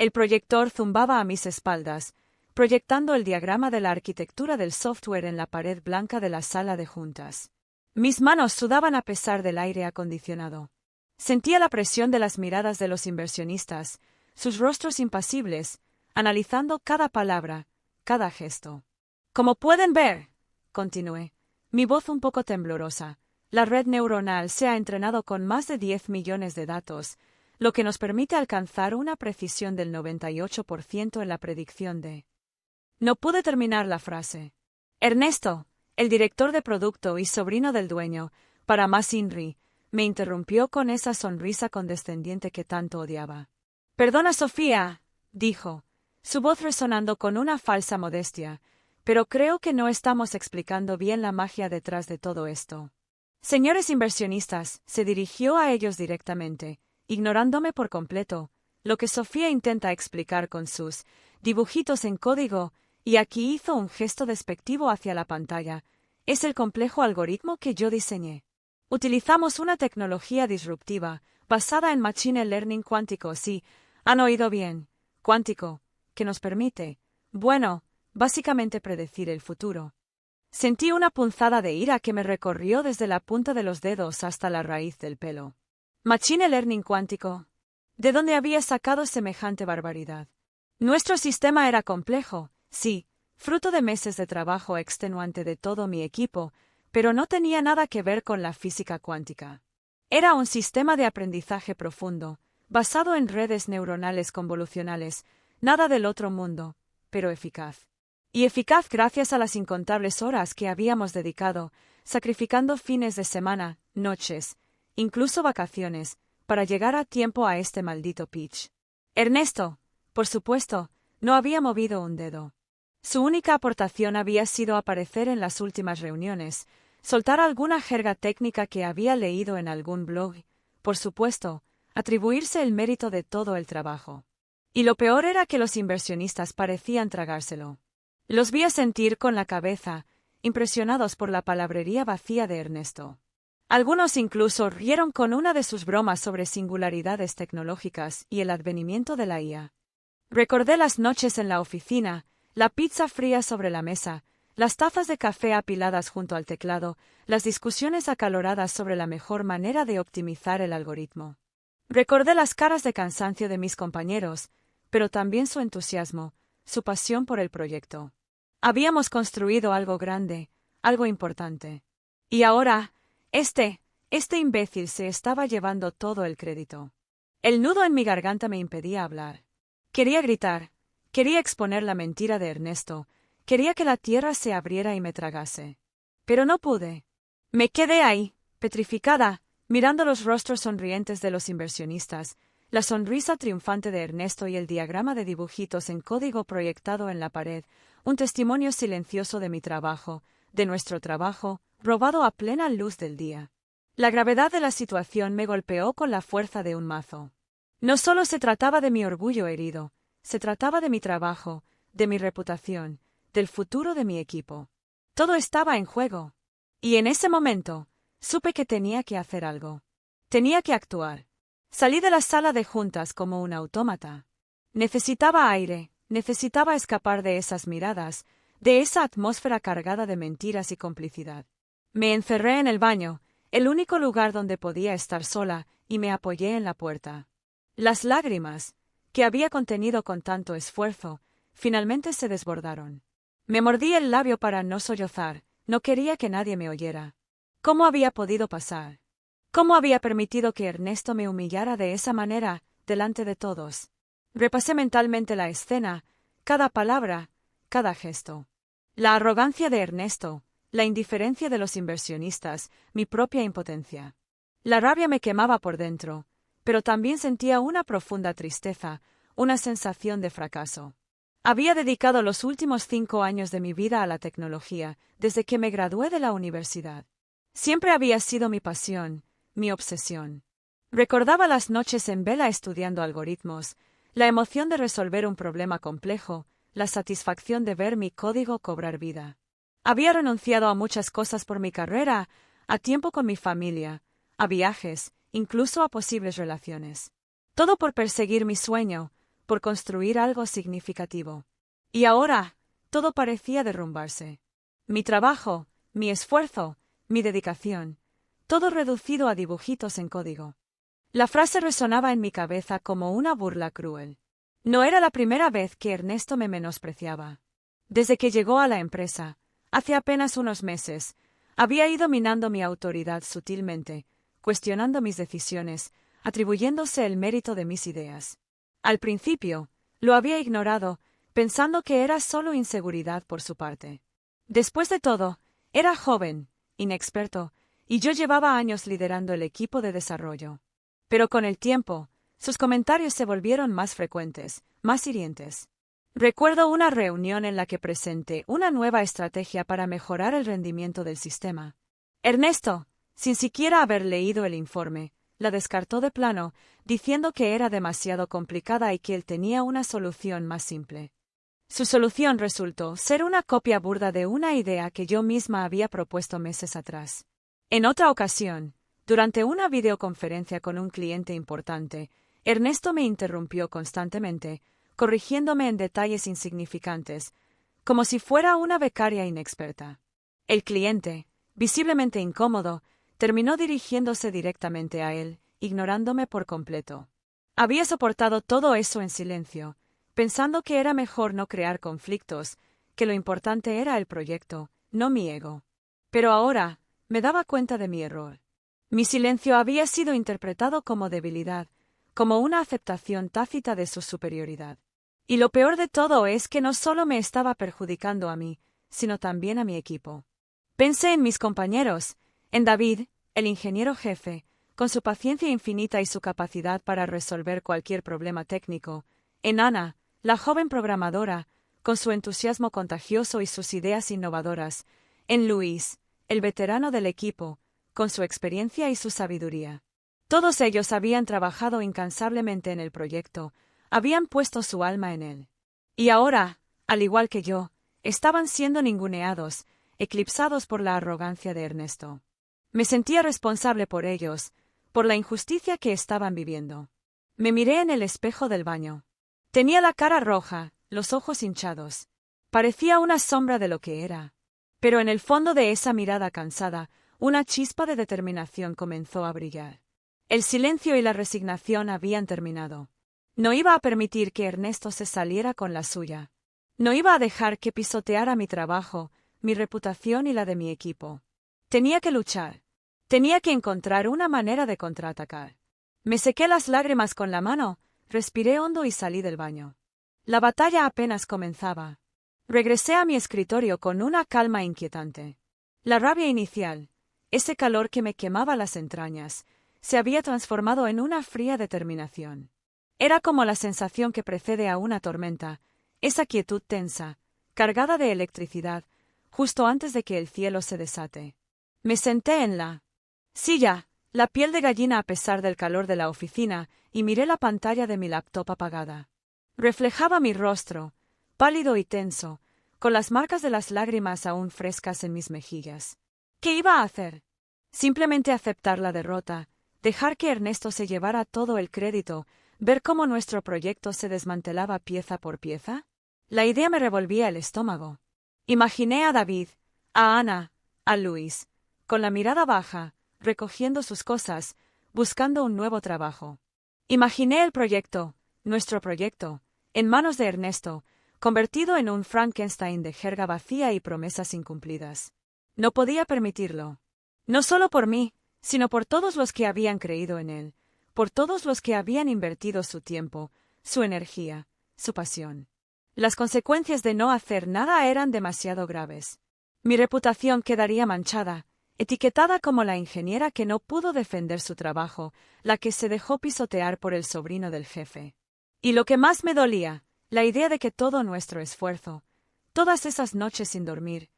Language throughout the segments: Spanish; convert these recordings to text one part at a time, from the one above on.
El proyector zumbaba a mis espaldas, proyectando el diagrama de la arquitectura del software en la pared blanca de la sala de juntas. Mis manos sudaban a pesar del aire acondicionado. Sentía la presión de las miradas de los inversionistas, sus rostros impasibles, analizando cada palabra, cada gesto. Como pueden ver, continué, mi voz un poco temblorosa, la red neuronal se ha entrenado con más de 10 millones de datos, lo que nos permite alcanzar una precisión del 98% en la predicción de... No pude terminar la frase. Ernesto, el director de producto y sobrino del dueño, para más INRI, me interrumpió con esa sonrisa condescendiente que tanto odiaba. Perdona, Sofía, dijo, su voz resonando con una falsa modestia, pero creo que no estamos explicando bien la magia detrás de todo esto. Señores inversionistas, se dirigió a ellos directamente, ignorándome por completo, lo que Sofía intenta explicar con sus dibujitos en código, y aquí hizo un gesto despectivo hacia la pantalla, es el complejo algoritmo que yo diseñé. Utilizamos una tecnología disruptiva, basada en Machine Learning cuántico, sí, han oído bien, cuántico, que nos permite, bueno, básicamente predecir el futuro. Sentí una punzada de ira que me recorrió desde la punta de los dedos hasta la raíz del pelo. Machine Learning cuántico. ¿De dónde había sacado semejante barbaridad? Nuestro sistema era complejo, sí, fruto de meses de trabajo extenuante de todo mi equipo, pero no tenía nada que ver con la física cuántica. Era un sistema de aprendizaje profundo, basado en redes neuronales convolucionales, nada del otro mundo, pero eficaz. Y eficaz gracias a las incontables horas que habíamos dedicado, sacrificando fines de semana, noches, incluso vacaciones, para llegar a tiempo a este maldito pitch. Ernesto, por supuesto, no había movido un dedo. Su única aportación había sido aparecer en las últimas reuniones, soltar alguna jerga técnica que había leído en algún blog, por supuesto, atribuirse el mérito de todo el trabajo. Y lo peor era que los inversionistas parecían tragárselo. Los vi asentir con la cabeza, impresionados por la palabrería vacía de Ernesto. Algunos incluso rieron con una de sus bromas sobre singularidades tecnológicas y el advenimiento de la IA. Recordé las noches en la oficina, la pizza fría sobre la mesa, las tazas de café apiladas junto al teclado, las discusiones acaloradas sobre la mejor manera de optimizar el algoritmo. Recordé las caras de cansancio de mis compañeros, pero también su entusiasmo, su pasión por el proyecto. Habíamos construido algo grande, algo importante. Y ahora, este imbécil se estaba llevando todo el crédito. El nudo en mi garganta me impedía hablar. Quería gritar, quería exponer la mentira de Ernesto, quería que la tierra se abriera y me tragase. Pero no pude. Me quedé ahí, petrificada, mirando los rostros sonrientes de los inversionistas, la sonrisa triunfante de Ernesto y el diagrama de dibujitos en código proyectado en la pared, un testimonio silencioso de mi trabajo, de nuestro trabajo, robado a plena luz del día. La gravedad de la situación me golpeó con la fuerza de un mazo. No solo se trataba de mi orgullo herido, se trataba de mi trabajo, de mi reputación, del futuro de mi equipo. Todo estaba en juego. Y en ese momento, supe que tenía que hacer algo. Tenía que actuar. Salí de la sala de juntas como un autómata. Necesitaba aire, necesitaba escapar de esas miradas, de esa atmósfera cargada de mentiras y complicidad. Me encerré en el baño, el único lugar donde podía estar sola, y me apoyé en la puerta. Las lágrimas, que había contenido con tanto esfuerzo, finalmente se desbordaron. Me mordí el labio para no sollozar, no quería que nadie me oyera. ¿Cómo había podido pasar? ¿Cómo había permitido que Ernesto me humillara de esa manera, delante de todos? Repasé mentalmente la escena, cada palabra, cada gesto. La arrogancia de Ernesto, la indiferencia de los inversionistas, mi propia impotencia. La rabia me quemaba por dentro, pero también sentía una profunda tristeza, una sensación de fracaso. Había dedicado los últimos 5 años de mi vida a la tecnología, desde que me gradué de la universidad. Siempre había sido mi pasión, mi obsesión. Recordaba las noches en vela estudiando algoritmos, la emoción de resolver un problema complejo, la satisfacción de ver mi código cobrar vida. Había renunciado a muchas cosas por mi carrera, a tiempo con mi familia, a viajes, incluso a posibles relaciones. Todo por perseguir mi sueño, por construir algo significativo. Y ahora, todo parecía derrumbarse. Mi trabajo, mi esfuerzo, mi dedicación, todo reducido a dibujitos en código. La frase resonaba en mi cabeza como una burla cruel. No era la primera vez que Ernesto me menospreciaba. Desde que llegó a la empresa, hace apenas unos meses, había ido minando mi autoridad sutilmente, cuestionando mis decisiones, atribuyéndose el mérito de mis ideas. Al principio, lo había ignorado, pensando que era solo inseguridad por su parte. Después de todo, era joven, inexperto, y yo llevaba años liderando el equipo de desarrollo. Pero con el tiempo, sus comentarios se volvieron más frecuentes, más hirientes. Recuerdo una reunión en la que presenté una nueva estrategia para mejorar el rendimiento del sistema. Ernesto, sin siquiera haber leído el informe, la descartó de plano, diciendo que era demasiado complicada y que él tenía una solución más simple. Su solución resultó ser una copia burda de una idea que yo misma había propuesto meses atrás. En otra ocasión, durante una videoconferencia con un cliente importante, Ernesto me interrumpió constantemente, corrigiéndome en detalles insignificantes, como si fuera una becaria inexperta. El cliente, visiblemente incómodo, terminó dirigiéndose directamente a él, ignorándome por completo. Había soportado todo eso en silencio, pensando que era mejor no crear conflictos, que lo importante era el proyecto, no mi ego. Pero ahora, me daba cuenta de mi error. Mi silencio había sido interpretado como debilidad, como una aceptación tácita de su superioridad. Y lo peor de todo es que no solo me estaba perjudicando a mí, sino también a mi equipo. Pensé en mis compañeros, en David, el ingeniero jefe, con su paciencia infinita y su capacidad para resolver cualquier problema técnico, en Ana, la joven programadora, con su entusiasmo contagioso y sus ideas innovadoras, en Luis, el veterano del equipo, con su experiencia y su sabiduría. Todos ellos habían trabajado incansablemente en el proyecto, habían puesto su alma en él. Y ahora, al igual que yo, estaban siendo ninguneados, eclipsados por la arrogancia de Ernesto. Me sentía responsable por ellos, por la injusticia que estaban viviendo. Me miré en el espejo del baño. Tenía la cara roja, los ojos hinchados. Parecía una sombra de lo que era. Pero en el fondo de esa mirada cansada, una chispa de determinación comenzó a brillar. El silencio y la resignación habían terminado. No iba a permitir que Ernesto se saliera con la suya. No iba a dejar que pisoteara mi trabajo, mi reputación y la de mi equipo. Tenía que luchar. Tenía que encontrar una manera de contraatacar. Me sequé las lágrimas con la mano, respiré hondo y salí del baño. La batalla apenas comenzaba. Regresé a mi escritorio con una calma inquietante. La rabia inicial, ese calor que me quemaba las entrañas, se había transformado en una fría determinación. Era como la sensación que precede a una tormenta, esa quietud tensa, cargada de electricidad, justo antes de que el cielo se desate. Me senté en la silla, la piel de gallina a pesar del calor de la oficina, y miré la pantalla de mi laptop apagada. Reflejaba mi rostro, pálido y tenso, con las marcas de las lágrimas aún frescas en mis mejillas. ¿Qué iba a hacer? Simplemente aceptar la derrota, dejar que Ernesto se llevara todo el crédito, ver cómo nuestro proyecto se desmantelaba pieza por pieza. La idea me revolvía el estómago. Imaginé a David, a Ana, a Luis, con la mirada baja, recogiendo sus cosas, buscando un nuevo trabajo. Imaginé el proyecto, nuestro proyecto, en manos de Ernesto, convertido en un Frankenstein de jerga vacía y promesas incumplidas. No podía permitirlo. No solo por mí, sino por todos los que habían creído en él, por todos los que habían invertido su tiempo, su energía, su pasión. Las consecuencias de no hacer nada eran demasiado graves. Mi reputación quedaría manchada, etiquetada como la ingeniera que no pudo defender su trabajo, la que se dejó pisotear por el sobrino del jefe. Y lo que más me dolía, la idea de que todo nuestro esfuerzo, todas esas noches sin dormir,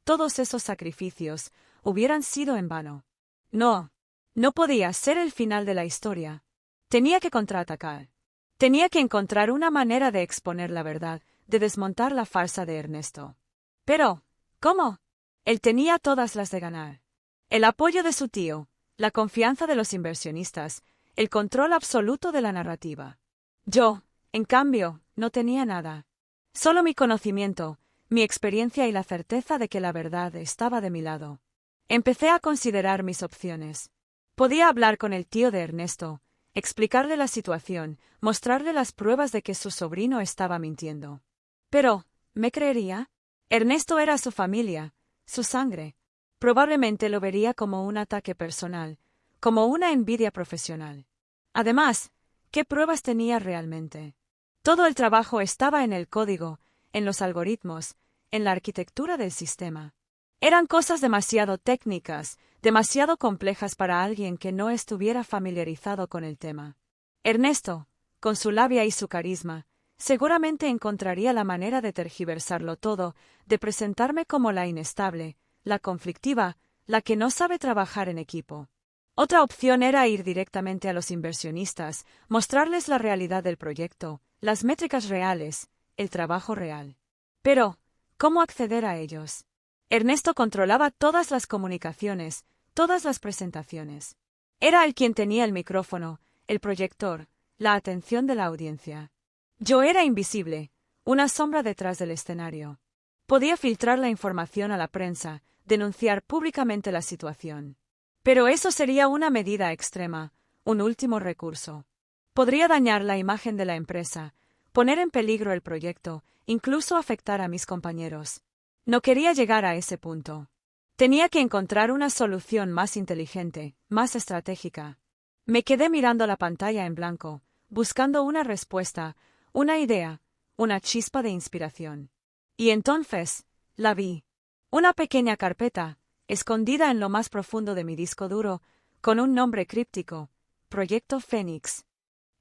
todos esos sacrificios, hubieran sido en vano. No podía ser el final de la historia. Tenía que contraatacar. Tenía que encontrar una manera de exponer la verdad, de desmontar la farsa de Ernesto. Pero, ¿cómo? Él tenía todas las de ganar. El apoyo de su tío, la confianza de los inversionistas, el control absoluto de la narrativa. Yo, En cambio, no tenía nada. Solo mi conocimiento, mi experiencia y la certeza de que la verdad estaba de mi lado. Empecé a considerar mis opciones. Podía hablar con el tío de Ernesto, explicarle la situación, mostrarle las pruebas de que su sobrino estaba mintiendo. Pero, ¿me creería? Ernesto era su familia, su sangre. Probablemente lo vería como un ataque personal, como una envidia profesional. Además, ¿qué pruebas tenía realmente? Todo el trabajo estaba en el código, en los algoritmos, en la arquitectura del sistema. Eran cosas demasiado técnicas, demasiado complejas para alguien que no estuviera familiarizado con el tema. Ernesto, con su labia y su carisma, seguramente encontraría la manera de tergiversarlo todo, de presentarme como la inestable, la conflictiva, la que no sabe trabajar en equipo. Otra opción era ir directamente a los inversionistas, mostrarles la realidad del proyecto, las métricas reales, el trabajo real. Pero, ¿cómo acceder a ellos? Ernesto controlaba todas las comunicaciones, todas las presentaciones. Era él quien tenía el micrófono, el proyector, la atención de la audiencia. Yo era invisible, una sombra detrás del escenario. Podía filtrar la información a la prensa, denunciar públicamente la situación. Pero eso sería una medida extrema, un último recurso. Podría dañar la imagen de la empresa, poner en peligro el proyecto, incluso afectar a mis compañeros. No quería llegar a ese punto. Tenía que encontrar una solución más inteligente, más estratégica. Me quedé mirando la pantalla en blanco, buscando una respuesta, una idea, una chispa de inspiración. Y entonces, la vi. Una pequeña carpeta, escondida en lo más profundo de mi disco duro, con un nombre críptico, Proyecto Fénix.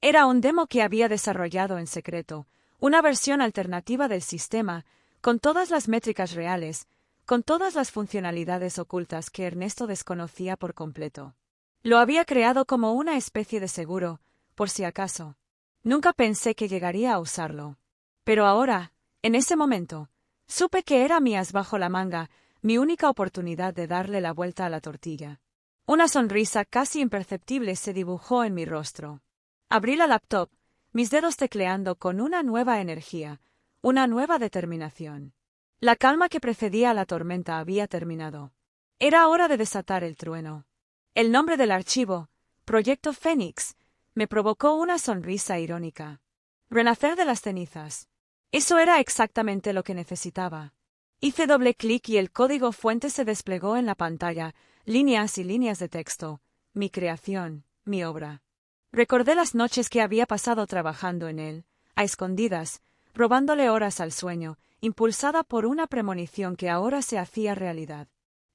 Era un demo que había desarrollado en secreto, una versión alternativa del sistema, con todas las métricas reales, con todas las funcionalidades ocultas que Ernesto desconocía por completo. Lo había creado como una especie de seguro, por si acaso. Nunca pensé que llegaría a usarlo. Pero ahora, en ese momento, supe que era mi as bajo la manga, mi única oportunidad de darle la vuelta a la tortilla. Una sonrisa casi imperceptible se dibujó en mi rostro. Abrí la laptop, mis dedos tecleando con una nueva energía, una nueva determinación. La calma que precedía a la tormenta había terminado. Era hora de desatar el trueno. El nombre del archivo, Proyecto Fénix, me provocó una sonrisa irónica. Renacer de las cenizas. Eso era exactamente lo que necesitaba. Hice doble clic y el código fuente se desplegó en la pantalla, líneas y líneas de texto. Mi creación, mi obra. Recordé las noches que había pasado trabajando en él, a escondidas, robándole horas al sueño, impulsada por una premonición que ahora se hacía realidad.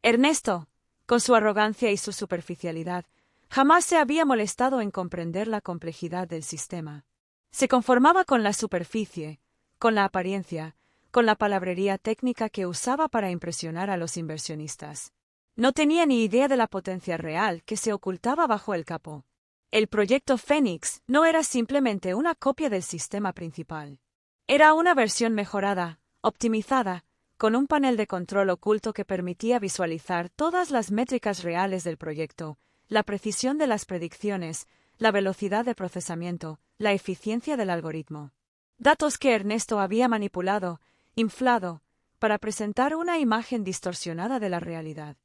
Ernesto, con su arrogancia y su superficialidad, jamás se había molestado en comprender la complejidad del sistema. Se conformaba con la superficie, con la apariencia, con la palabrería técnica que usaba para impresionar a los inversionistas. No tenía ni idea de la potencia real que se ocultaba bajo el capó. El proyecto Fénix no era simplemente una copia del sistema principal. Era una versión mejorada, optimizada, con un panel de control oculto que permitía visualizar todas las métricas reales del proyecto, la precisión de las predicciones, la velocidad de procesamiento, la eficiencia del algoritmo. Datos que Ernesto había manipulado, inflado, para presentar una imagen distorsionada de la realidad.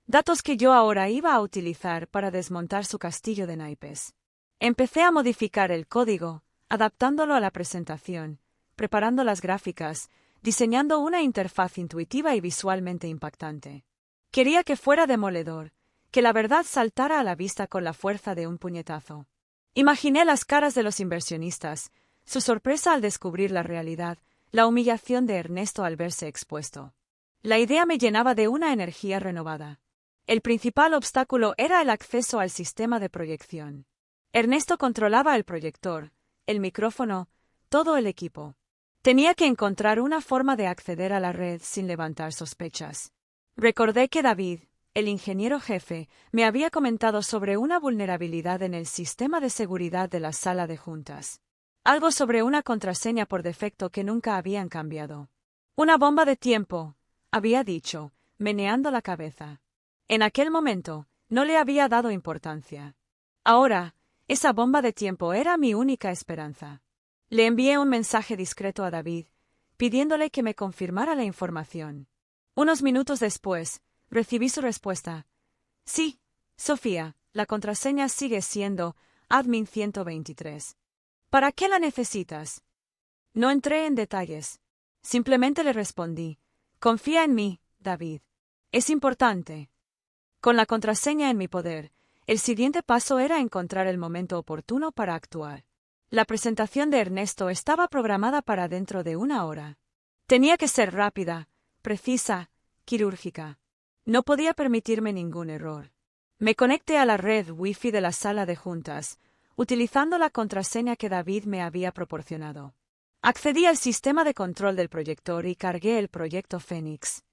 Datos que yo ahora iba a utilizar para desmontar su castillo de naipes. Empecé a modificar el código, adaptándolo a la presentación, preparando las gráficas, diseñando una interfaz intuitiva y visualmente impactante. Quería que fuera demoledor, que la verdad saltara a la vista con la fuerza de un puñetazo. Imaginé las caras de los inversionistas, su sorpresa al descubrir la realidad, la humillación de Ernesto al verse expuesto. La idea me llenaba de una energía renovada. El principal obstáculo era el acceso al sistema de proyección. Ernesto controlaba el proyector, el micrófono, todo el equipo. Tenía que encontrar una forma de acceder a la red sin levantar sospechas. Recordé que David, el ingeniero jefe, me había comentado sobre una vulnerabilidad en el sistema de seguridad de la sala de juntas. Algo sobre una contraseña por defecto que nunca habían cambiado. Una bomba de tiempo, había dicho, meneando la cabeza. En aquel momento, no le había dado importancia. Ahora, esa bomba de tiempo era mi única esperanza. Le envié un mensaje discreto a David, pidiéndole que me confirmara la información. Unos minutos después, recibí su respuesta. Sí, Sofía, la contraseña sigue siendo admin 123. ¿Para qué la necesitas? No entré en detalles. Simplemente le respondí. Confía en mí, David. Es importante. Con la contraseña en mi poder, el siguiente paso era encontrar el momento oportuno para actuar. La presentación de Ernesto estaba programada para dentro de 1 hora. Tenía que ser rápida, precisa, quirúrgica. No podía permitirme ningún error. Me conecté a la red Wi-Fi de la sala de juntas, utilizando la contraseña que David me había proporcionado. Accedí al sistema de control del proyector y cargué el proyecto Fénix.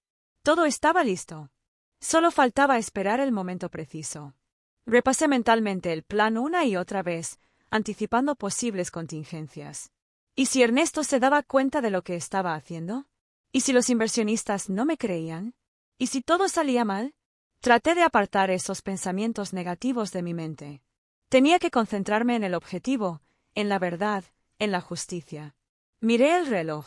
Todo estaba listo. Solo faltaba esperar el momento preciso. Repasé mentalmente el plan una y otra vez, anticipando posibles contingencias. ¿Y si Ernesto se daba cuenta de lo que estaba haciendo? ¿Y si los inversionistas no me creían? ¿Y si todo salía mal? Traté de apartar esos pensamientos negativos de mi mente. Tenía que concentrarme en el objetivo, en la verdad, en la justicia. Miré el reloj.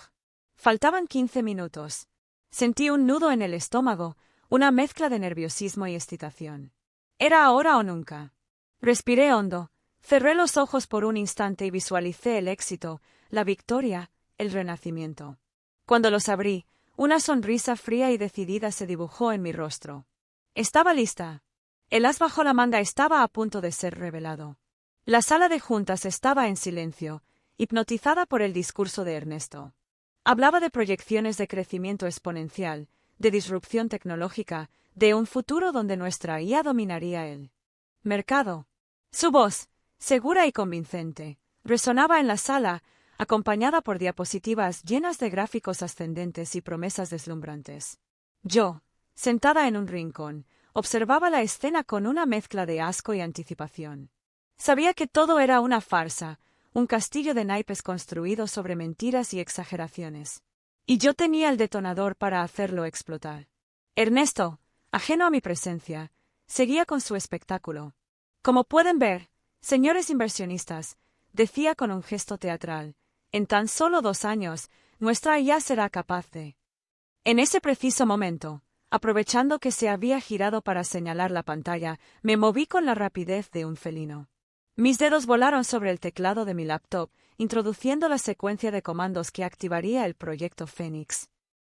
Faltaban 15 minutos. Sentí un nudo en el estómago, una mezcla de nerviosismo y excitación. Era ahora o nunca. Respiré hondo, cerré los ojos por un instante y visualicé el éxito, la victoria, el renacimiento. Cuando los abrí, una sonrisa fría y decidida se dibujó en mi rostro. Estaba lista. El as bajo la manga estaba a punto de ser revelado. La sala de juntas estaba en silencio, hipnotizada por el discurso de Ernesto. Hablaba de proyecciones de crecimiento exponencial, de disrupción tecnológica, de un futuro donde nuestra IA dominaría el mercado. Su voz, segura y convincente, resonaba en la sala, acompañada por diapositivas llenas de gráficos ascendentes y promesas deslumbrantes. Yo, sentada en un rincón, observaba la escena con una mezcla de asco y anticipación. Sabía que todo era una farsa, un castillo de naipes construido sobre mentiras y exageraciones. Y yo tenía el detonador para hacerlo explotar. Ernesto, ajeno a mi presencia, seguía con su espectáculo. Como pueden ver, señores inversionistas, decía con un gesto teatral, en tan solo 2 años, nuestra IA será capaz de... En ese preciso momento, aprovechando que se había girado para señalar la pantalla, me moví con la rapidez de un felino. Mis dedos volaron sobre el teclado de mi laptop, introduciendo la secuencia de comandos que activaría el proyecto Fénix.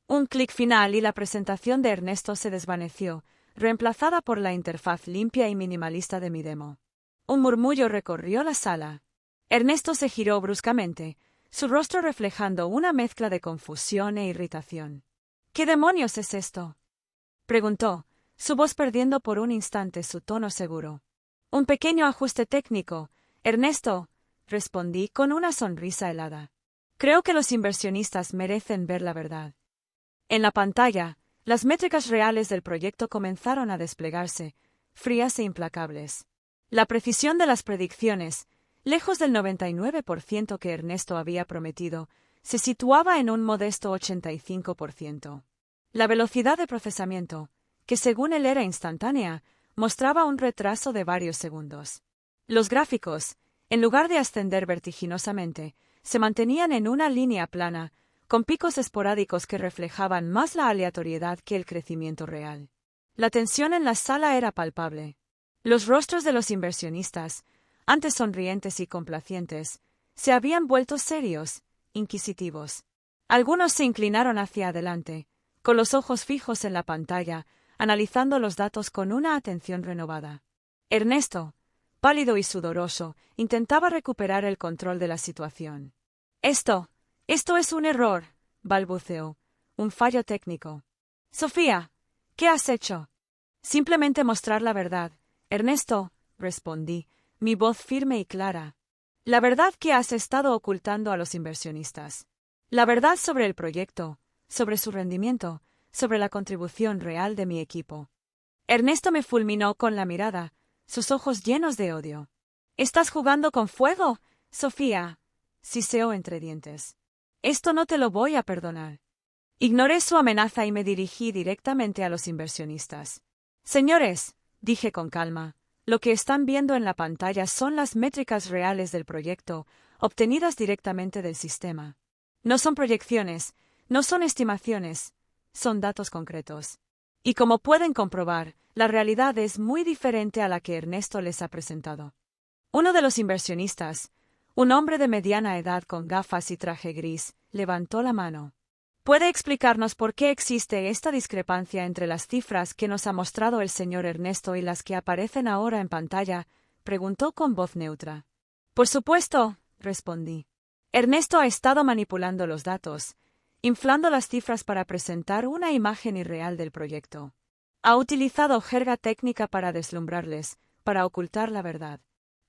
Un clic final y la presentación de Ernesto se desvaneció, reemplazada por la interfaz limpia y minimalista de mi demo. Un murmullo recorrió la sala. Ernesto se giró bruscamente, su rostro reflejando una mezcla de confusión e irritación. ¿Qué demonios es esto?, preguntó, su voz perdiendo por un instante su tono seguro. Un pequeño ajuste técnico, Ernesto, respondí con una sonrisa helada. Creo que los inversionistas merecen ver la verdad. En la pantalla, las métricas reales del proyecto comenzaron a desplegarse, frías e implacables. La precisión de las predicciones, lejos del 99% que Ernesto había prometido, se situaba en un modesto 85%. La velocidad de procesamiento, que según él era instantánea, mostraba un retraso de varios segundos. Los gráficos, en lugar de ascender vertiginosamente, se mantenían en una línea plana, con picos esporádicos que reflejaban más la aleatoriedad que el crecimiento real. La tensión en la sala era palpable. Los rostros de los inversionistas, antes sonrientes y complacientes, se habían vuelto serios, inquisitivos. Algunos se inclinaron hacia adelante, con los ojos fijos en la pantalla, analizando los datos con una atención renovada. Ernesto, pálido y sudoroso, intentaba recuperar el control de la situación. Esto es un error, balbuceó, un fallo técnico. Sofía, ¿qué has hecho? Simplemente mostrar la verdad, Ernesto, respondí, mi voz firme y clara. La verdad que has estado ocultando a los inversionistas. La verdad sobre el proyecto, sobre su rendimiento, sobre la contribución real de mi equipo. Ernesto me fulminó con la mirada, sus ojos llenos de odio. ¿Estás jugando con fuego, Sofía?, siseó entre dientes. Esto no te lo voy a perdonar. Ignoré su amenaza y me dirigí directamente a los inversionistas. Señores, dije con calma, lo que están viendo en la pantalla son las métricas reales del proyecto, obtenidas directamente del sistema. No son proyecciones, no son estimaciones, son datos concretos. Y como pueden comprobar, la realidad es muy diferente a la que Ernesto les ha presentado. Uno de los inversionistas, un hombre de mediana edad con gafas y traje gris, levantó la mano. ¿Puede explicarnos por qué existe esta discrepancia entre las cifras que nos ha mostrado el señor Ernesto y las que aparecen ahora en pantalla?, preguntó con voz neutra. Por supuesto, respondí. Ernesto ha estado manipulando los datos, inflando las cifras para presentar una imagen irreal del proyecto. Ha utilizado jerga técnica para deslumbrarles, para ocultar la verdad.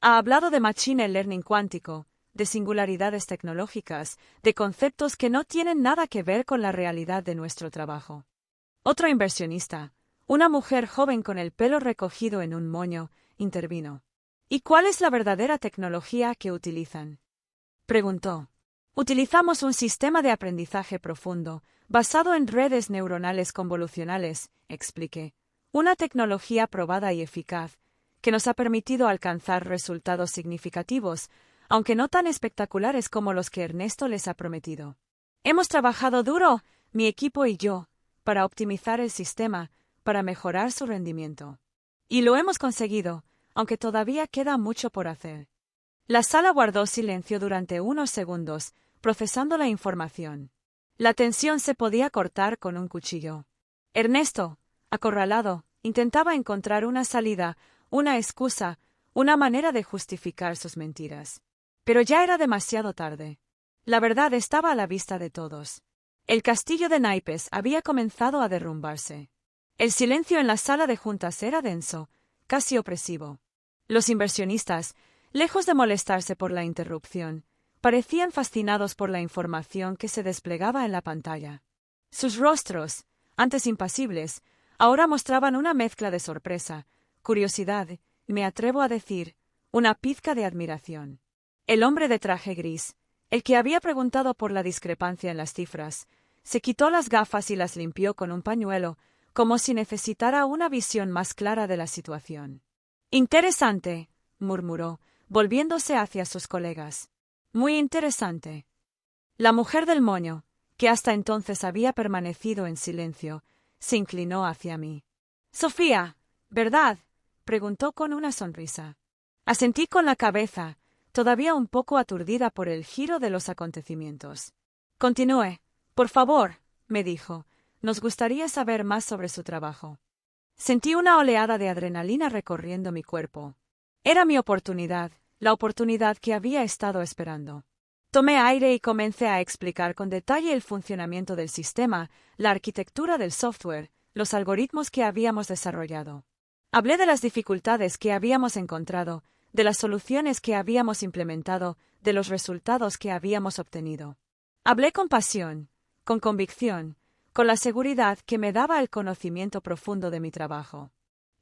Ha hablado de machine learning cuántico, de singularidades tecnológicas, de conceptos que no tienen nada que ver con la realidad de nuestro trabajo. Otro inversionista, una mujer joven con el pelo recogido en un moño, intervino. ¿Y cuál es la verdadera tecnología que utilizan?, preguntó. Utilizamos un sistema de aprendizaje profundo, basado en redes neuronales convolucionales, expliqué. Una tecnología probada y eficaz, que nos ha permitido alcanzar resultados significativos, aunque no tan espectaculares como los que Ernesto les ha prometido. Hemos trabajado duro, mi equipo y yo, para optimizar el sistema, para mejorar su rendimiento. Y lo hemos conseguido, aunque todavía queda mucho por hacer. La sala guardó silencio durante unos segundos, procesando la información. La tensión se podía cortar con un cuchillo. Ernesto, acorralado, intentaba encontrar una salida, una excusa, una manera de justificar sus mentiras. Pero ya era demasiado tarde. La verdad estaba a la vista de todos. El castillo de naipes había comenzado a derrumbarse. El silencio en la sala de juntas era denso, casi opresivo. Los inversionistas, lejos de molestarse por la interrupción, parecían fascinados por la información que se desplegaba en la pantalla. Sus rostros, antes impasibles, ahora mostraban una mezcla de sorpresa, curiosidad, y me atrevo a decir, una pizca de admiración. El hombre de traje gris, el que había preguntado por la discrepancia en las cifras, se quitó las gafas y las limpió con un pañuelo, como si necesitara una visión más clara de la situación. Interesante, murmuró, volviéndose hacia sus colegas. Muy interesante. La mujer del moño, que hasta entonces había permanecido en silencio, se inclinó hacia mí. Sofía, ¿verdad?, preguntó con una sonrisa. Asentí con la cabeza, todavía un poco aturdida por el giro de los acontecimientos. Continúe, por favor, me dijo. Nos gustaría saber más sobre su trabajo. Sentí una oleada de adrenalina recorriendo mi cuerpo. Era mi oportunidad, la oportunidad que había estado esperando. Tomé aire y comencé a explicar con detalle el funcionamiento del sistema, la arquitectura del software, los algoritmos que habíamos desarrollado. Hablé de las dificultades que habíamos encontrado, de las soluciones que habíamos implementado, de los resultados que habíamos obtenido. Hablé con pasión, con convicción, con la seguridad que me daba el conocimiento profundo de mi trabajo.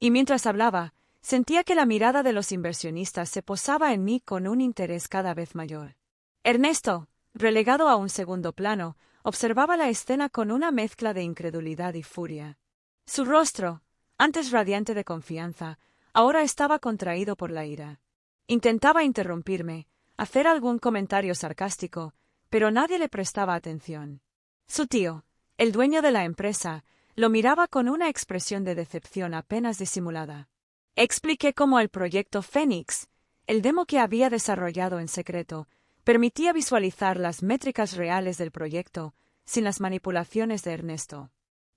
Y mientras hablaba, sentía que la mirada de los inversionistas se posaba en mí con un interés cada vez mayor. Ernesto, relegado a un segundo plano, observaba la escena con una mezcla de incredulidad y furia. Su rostro, antes radiante de confianza, ahora estaba contraído por la ira. Intentaba interrumpirme, hacer algún comentario sarcástico, pero nadie le prestaba atención. Su tío, el dueño de la empresa, lo miraba con una expresión de decepción apenas disimulada. Expliqué cómo el proyecto Fénix, el demo que había desarrollado en secreto, permitía visualizar las métricas reales del proyecto, sin las manipulaciones de Ernesto.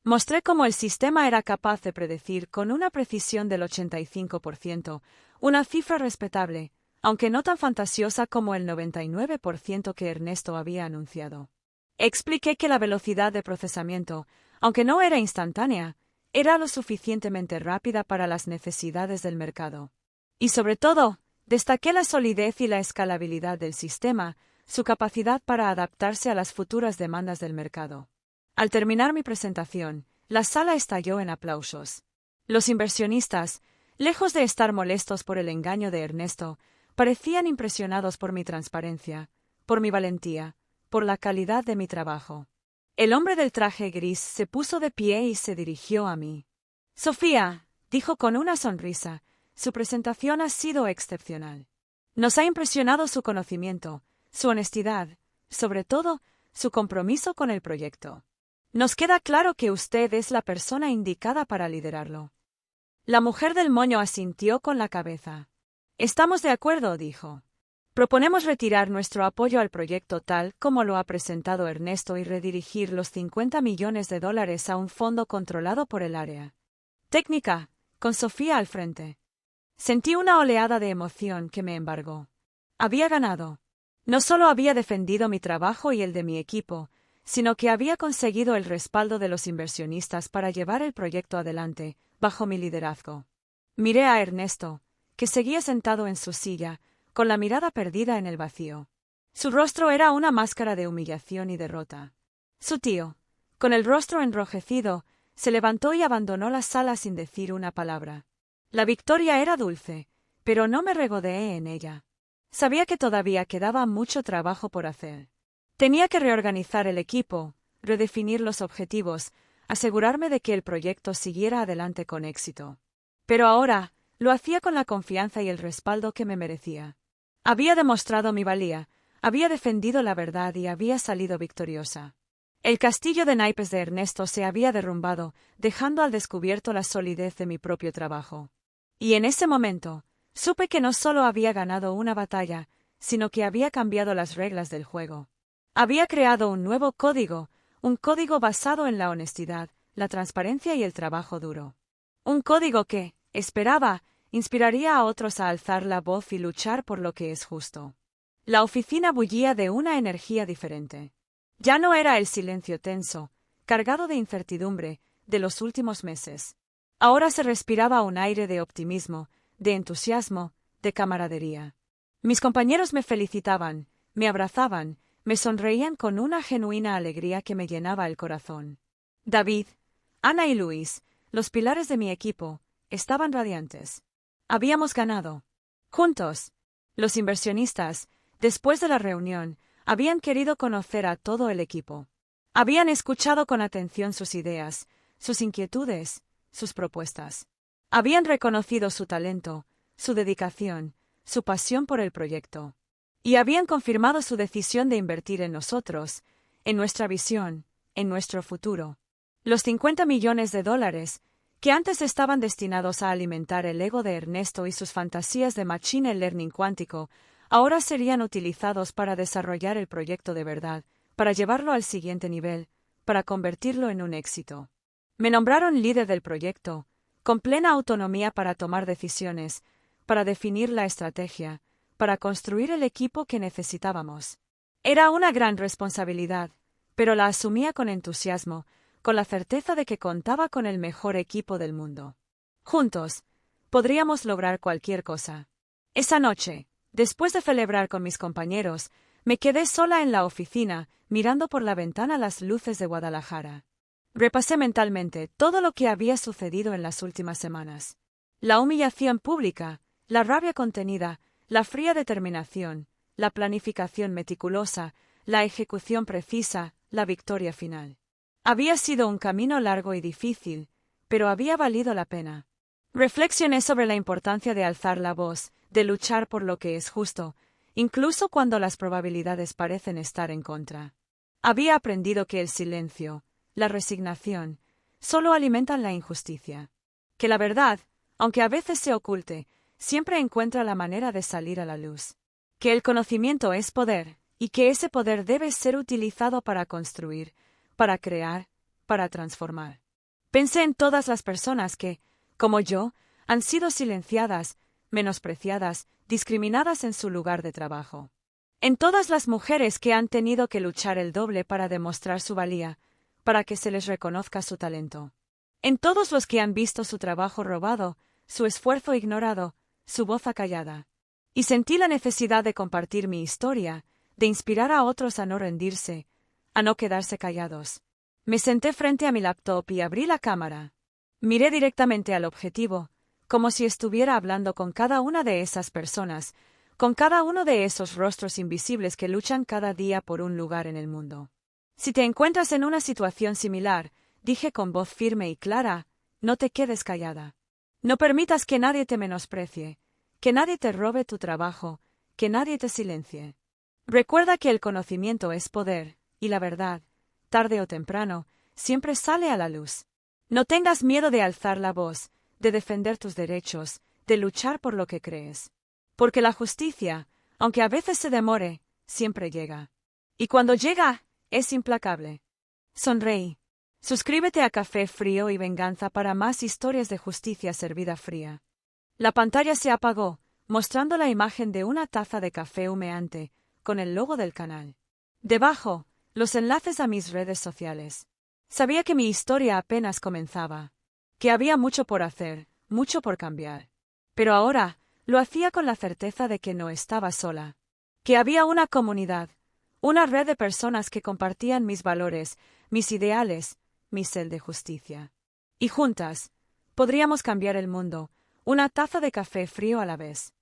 Mostré cómo el sistema era capaz de predecir con una precisión del 85%, una cifra respetable, aunque no tan fantasiosa como el 99% que Ernesto había anunciado. Expliqué que la velocidad de procesamiento, aunque no era instantánea, era lo suficientemente rápida para las necesidades del mercado. Y sobre todo, destaqué la solidez y la escalabilidad del sistema, su capacidad para adaptarse a las futuras demandas del mercado. Al terminar mi presentación, la sala estalló en aplausos. Los inversionistas, lejos de estar molestos por el engaño de Ernesto, parecían impresionados por mi transparencia, por mi valentía, por la calidad de mi trabajo. El hombre del traje gris se puso de pie y se dirigió a mí. Sofía, dijo con una sonrisa, su presentación ha sido excepcional. Nos ha impresionado su conocimiento, su honestidad, sobre todo, su compromiso con el proyecto. Nos queda claro que usted es la persona indicada para liderarlo. La mujer del moño asintió con la cabeza. Estamos de acuerdo, dijo. Proponemos retirar nuestro apoyo al proyecto tal como lo ha presentado Ernesto y redirigir los $50 millones a un fondo controlado por el área técnica, con Sofía al frente. Sentí una oleada de emoción que me embargó. Había ganado. No solo había defendido mi trabajo y el de mi equipo, sino que había conseguido el respaldo de los inversionistas para llevar el proyecto adelante, bajo mi liderazgo. Miré a Ernesto, que seguía sentado en su silla, con la mirada perdida en el vacío. Su rostro era una máscara de humillación y derrota. Su tío, con el rostro enrojecido, se levantó y abandonó la sala sin decir una palabra. La victoria era dulce, pero no me regodeé en ella. Sabía que todavía quedaba mucho trabajo por hacer. Tenía que reorganizar el equipo, redefinir los objetivos, asegurarme de que el proyecto siguiera adelante con éxito. Pero ahora, lo hacía con la confianza y el respaldo que me merecía. Había demostrado mi valía, había defendido la verdad y había salido victoriosa. El castillo de naipes de Ernesto se había derrumbado, dejando al descubierto la solidez de mi propio trabajo. Y en ese momento, supe que no solo había ganado una batalla, sino que había cambiado las reglas del juego. Había creado un nuevo código, un código basado en la honestidad, la transparencia y el trabajo duro. Un código que, esperaba, inspiraría a otros a alzar la voz y luchar por lo que es justo. La oficina bullía de una energía diferente. Ya no era el silencio tenso, cargado de incertidumbre, de los últimos meses. Ahora se respiraba un aire de optimismo, de entusiasmo, de camaradería. Mis compañeros me felicitaban, me abrazaban, me sonreían con una genuina alegría que me llenaba el corazón. David, Ana y Luis, los pilares de mi equipo, estaban radiantes. Habíamos ganado. Juntos. Los inversionistas, después de la reunión, habían querido conocer a todo el equipo. Habían escuchado con atención sus ideas, sus inquietudes, sus propuestas. Habían reconocido su talento, su dedicación, su pasión por el proyecto. Y habían confirmado su decisión de invertir en nosotros, en nuestra visión, en nuestro futuro. Los $50 millones, que antes estaban destinados a alimentar el ego de Ernesto y sus fantasías de machine learning cuántico, ahora serían utilizados para desarrollar el proyecto de verdad, para llevarlo al siguiente nivel, para convertirlo en un éxito. Me nombraron líder del proyecto, con plena autonomía para tomar decisiones, para definir la estrategia, para construir el equipo que necesitábamos. Era una gran responsabilidad, pero la asumía con entusiasmo, con la certeza de que contaba con el mejor equipo del mundo. Juntos, podríamos lograr cualquier cosa. Esa noche, después de celebrar con mis compañeros, me quedé sola en la oficina, mirando por la ventana las luces de Guadalajara. Repasé mentalmente todo lo que había sucedido en las últimas semanas. La humillación pública, la rabia contenida, la fría determinación, la planificación meticulosa, la ejecución precisa, la victoria final. Había sido un camino largo y difícil, pero había valido la pena. Reflexioné sobre la importancia de alzar la voz, de luchar por lo que es justo, incluso cuando las probabilidades parecen estar en contra. Había aprendido que el silencio, la resignación, solo alimentan la injusticia. Que la verdad, aunque a veces se oculte, siempre encuentra la manera de salir a la luz. Que el conocimiento es poder, y que ese poder debe ser utilizado para construir, para crear, para transformar. Pensé en todas las personas que, como yo, han sido silenciadas, menospreciadas, discriminadas en su lugar de trabajo. En todas las mujeres que han tenido que luchar el doble para demostrar su valía, para que se les reconozca su talento. En todos los que han visto su trabajo robado, su esfuerzo ignorado, su voz acallada. Y sentí la necesidad de compartir mi historia, de inspirar a otros a no rendirse, a no quedarse callados. Me senté frente a mi laptop y abrí la cámara. Miré directamente al objetivo, como si estuviera hablando con cada una de esas personas, con cada uno de esos rostros invisibles que luchan cada día por un lugar en el mundo. Si te encuentras en una situación similar, dije con voz firme y clara, no te quedes callada. No permitas que nadie te menosprecie, que nadie te robe tu trabajo, que nadie te silencie. Recuerda que el conocimiento es poder, y la verdad, tarde o temprano, siempre sale a la luz. No tengas miedo de alzar la voz, de defender tus derechos, de luchar por lo que crees. Porque la justicia, aunque a veces se demore, siempre llega. Y cuando llega, es implacable. Sonreí. Suscríbete a Café Frío y Venganza para más historias de justicia servida fría. La pantalla se apagó, mostrando la imagen de una taza de café humeante, con el logo del canal. Debajo, los enlaces a mis redes sociales. Sabía que mi historia apenas comenzaba. Que había mucho por hacer, mucho por cambiar. Pero ahora, lo hacía con la certeza de que no estaba sola. Que había una comunidad, una red de personas que compartían mis valores, mis ideales, mi sed de justicia. Y juntas, podríamos cambiar el mundo, una taza de café frío a la vez.